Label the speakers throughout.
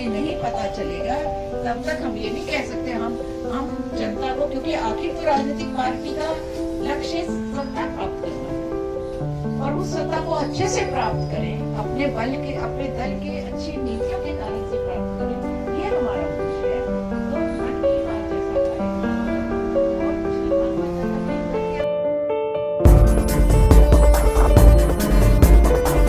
Speaker 1: ये नहीं पता चलेगा तब तक हम ये नहीं कह सकते हम जनता को, क्योंकि आखिर तो राजनीतिक पार्टी का लक्ष्य सत्ता प्राप्त करना है और उस सत्ता को अच्छे से प्राप्त करें, अपने बल के, अपने दल के अच्छी नीतियों के कारण से प्राप्त करें, ये हमारा उद्देश्य है। तो मन की बात जैसा कार्यक्रम और पिछली बार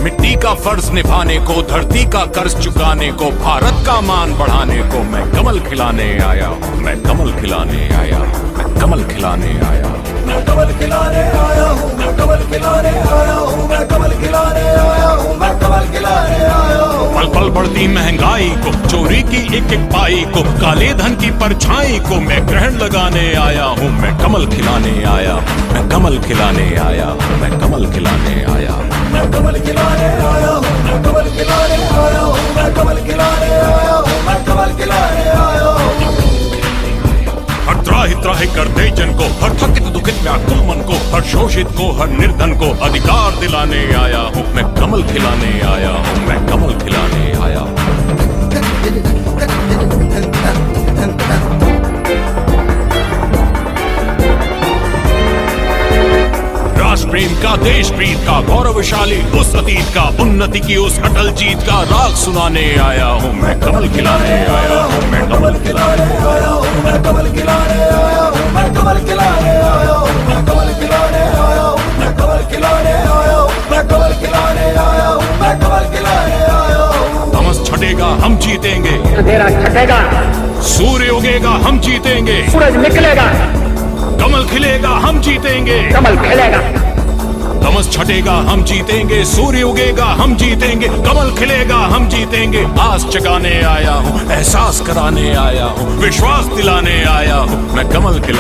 Speaker 2: मिट्टी का फर्ज निभाने को, धरती का कर्ज चुकाने को, भारत का मान बढ़ाने को मैं कमल खिलाने आया हूँ, मैं कमल खिलाने आया हूँ, मैं कमल खिलाने आया हूँ,
Speaker 3: मैं कमल खिलाने आया हूँ, मैं कमल खिलाने आया हूँ, मैं कमल खिलाने आया हूँ, मैं कमल खिलाने आया हूँ।
Speaker 2: पल पल बढ़ती महंगाई को, चोरी की एक एक पाई को, काले धन की परछाई को मैं ग्रहण लगाने आया हूँ, मैं कमल खिलाने आया हूँ, मैं कमल खिलाने आया हूँ, मैं कमल खिलाने आया हूँ,
Speaker 3: मैं कमल खिलाने आया हूँ, मैं कमल खिलाने आया हूँ, मैं कमल खिलाने आया हूँ, मैं कमल खिलाने आया हूँ।
Speaker 2: हर त्राहि त्राहि कर दे जन को, हर थकित दुखित व्याकुल मन को, हर शोषित को, हर निर्धन को अधिकार दिलाने आया हूँ, मैं कमल खिलाने आया हूँ, मैं कमल खिलाने आया हूँ। राष्ट्र प्रेम का, देश प्रीत का, गौरवशाली उस अतीत का, उन्नति की उस अटल जीत का राग सुनाने आया हूँ, मैं कमल खिलाने आया हूँ, मैं कमल खिलाने
Speaker 3: आया हूँ, मैं कमल खिलाने आया हूँ, मैं कमल खिलाने आया हूँ, मैं कमल खिलाने आया हूँ, मैं कमल खिलाने आया हूँ, मैं कमल खिलाने आया हूँ, मैं कमल खिलाने आया हूँ।
Speaker 2: तमस छटेगा हम जीतेंगे,
Speaker 4: अंधेरा छटेगा,
Speaker 2: सूर्य उगेगा हम जीतेंगे,
Speaker 4: सूरज निकलेगा,
Speaker 2: कमल खिलेगा हम जीतेंगे,
Speaker 4: कमल खिलेगा,
Speaker 2: तमस छटेगा हम जीतेंगे, सूर्य उगेगा हम जीतेंगे, कमल खिलेगा हम जीतेंगे। आस जगाने आया हूँ, एहसास कराने आया हूँ, विश्वास दिलाने आया हूँ, मैं कमल खिला